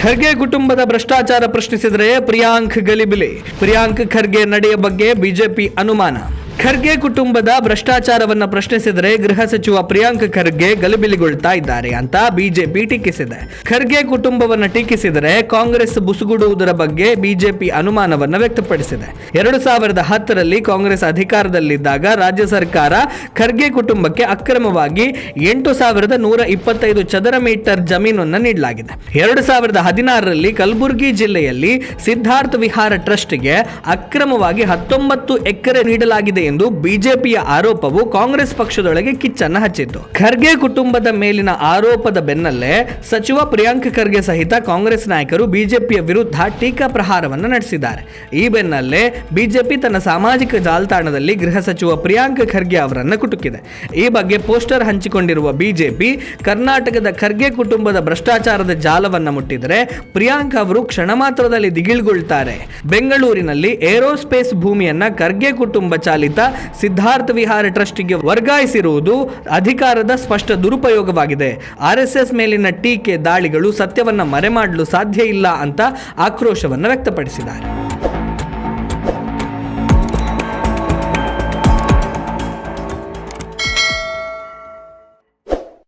ಖರ್ಗೆ ಕುಟುಂಬದ ಭ್ರಷ್ಟಾಚಾರ ಪ್ರಶ್ನಿಸಿದರೆ ಪ್ರಿಯಾಂಕ್ ಗಲಿಬಿಲಿ. ಪ್ರಿಯಾಂಕ್ ಖರ್ಗೆ ನಡೆಯ ಬಗ್ಗೆ ಬಿಜೆಪಿ ಅನುಮಾನ. ಖರ್ಗೆ ಕುಟುಂಬದ ಭ್ರಷ್ಟಾಚಾರವನ್ನು ಪ್ರಶ್ನಿಸಿದರೆ ಗೃಹ ಸಚಿವ ಪ್ರಿಯಾಂಕ್ ಖರ್ಗೆ ಗಲಿಬಿಲಿಗೊಳ್ತಾ ಇದ್ದಾರೆ ಅಂತ ಬಿಜೆಪಿ ಟೀಕಿಸಿದೆ. ಖರ್ಗೆ ಕುಟುಂಬವನ್ನು ಟೀಕಿಸಿದರೆ ಕಾಂಗ್ರೆಸ್ ಬುಸುಗುಡುವುದರ ಬಗ್ಗೆ ಬಿಜೆಪಿ ಅನುಮಾನವನ್ನು ವ್ಯಕ್ತಪಡಿಸಿದೆ. 2010ರಲ್ಲಿ ಕಾಂಗ್ರೆಸ್ ಅಧಿಕಾರದಲ್ಲಿದ್ದಾಗ ರಾಜ್ಯ ಸರ್ಕಾರ ಖರ್ಗೆ ಕುಟುಂಬಕ್ಕೆ ಅಕ್ರಮವಾಗಿ 8,125 ಚದರ ಮೀಟರ್ ಜಮೀನನ್ನು ನೀಡಲಾಗಿದೆ. 2016ರಲ್ಲಿ ಕಲಬುರಗಿ ಜಿಲ್ಲೆಯಲ್ಲಿ ಸಿದ್ಧಾರ್ಥ ವಿಹಾರ ಟ್ರಸ್ಟ್ಗೆ ಅಕ್ರಮವಾಗಿ 19 ಎಕರೆ ನೀಡಲಾಗಿದೆ ಎಂದು ಬಿಜೆಪಿಯ ಆರೋಪವು ಕಾಂಗ್ರೆಸ್ ಪಕ್ಷದೊಳಗೆ ಕಿಚ್ಚನ್ನು ಹಚ್ಚಿತ್ತು. ಖರ್ಗೆ ಕುಟುಂಬದ ಮೇಲಿನ ಆರೋಪದ ಬೆನ್ನಲ್ಲೇ ಸಚಿವ ಪ್ರಿಯಾಂಕ್ ಖರ್ಗೆ ಸಹಿತ ಕಾಂಗ್ರೆಸ್ ನಾಯಕರು ಬಿಜೆಪಿಯ ವಿರುದ್ಧ ಟೀಕಾ ಪ್ರಹಾರವನ್ನು ನಡೆಸಿದ್ದಾರೆ. ಈ ಬೆನ್ನಲ್ಲೇ ಬಿಜೆಪಿ ತನ್ನ ಸಾಮಾಜಿಕ ಜಾಲತಾಣದಲ್ಲಿ ಗೃಹ ಸಚಿವ ಪ್ರಿಯಾಂಕ್ ಖರ್ಗೆ ಅವರನ್ನು ಕುಟುಕಿದೆ. ಈ ಬಗ್ಗೆ ಪೋಸ್ಟರ್ ಹಂಚಿಕೊಂಡಿರುವ ಬಿಜೆಪಿ ಕರ್ನಾಟಕದ ಖರ್ಗೆ ಕುಟುಂಬದ ಭ್ರಷ್ಟಾಚಾರದ ಜಾಲವನ್ನು ಮುಟ್ಟಿದರೆ ಪ್ರಿಯಾಂಕ್ ಅವರು ಕ್ಷಣ ಮಾತ್ರದಲ್ಲಿ ದಿಗಿಲ್ಗೊಳ್ತಾರೆ. ಬೆಂಗಳೂರಿನಲ್ಲಿ ಏರೋಸ್ಪೇಸ್ ಭೂಮಿಯನ್ನ ಖರ್ಗೆ ಕುಟುಂಬ ಚಾಲಿತ ಸಿದ್ಧಾರ್ಥ ವಿಹಾರ ಟ್ರಸ್ಟ್ಗೆ ವರ್ಗಾಯಿಸಿರುವುದು ಅಧಿಕಾರದ ಸ್ಪಷ್ಟ ದುರುಪಯೋಗವಾಗಿದೆ. ಆರ್ಎಸ್ಎಸ್ ಮೇಲಿನ ಟೀಕೆ ದಾಳಿಗಳು ಸತ್ಯವನ್ನ ಮರೆಮಾಡಲು ಸಾಧ್ಯ ಇಲ್ಲ ಅಂತ ಆಕ್ರೋಶವನ್ನು ವ್ಯಕ್ತಪಡಿಸಿದ್ದಾರೆ.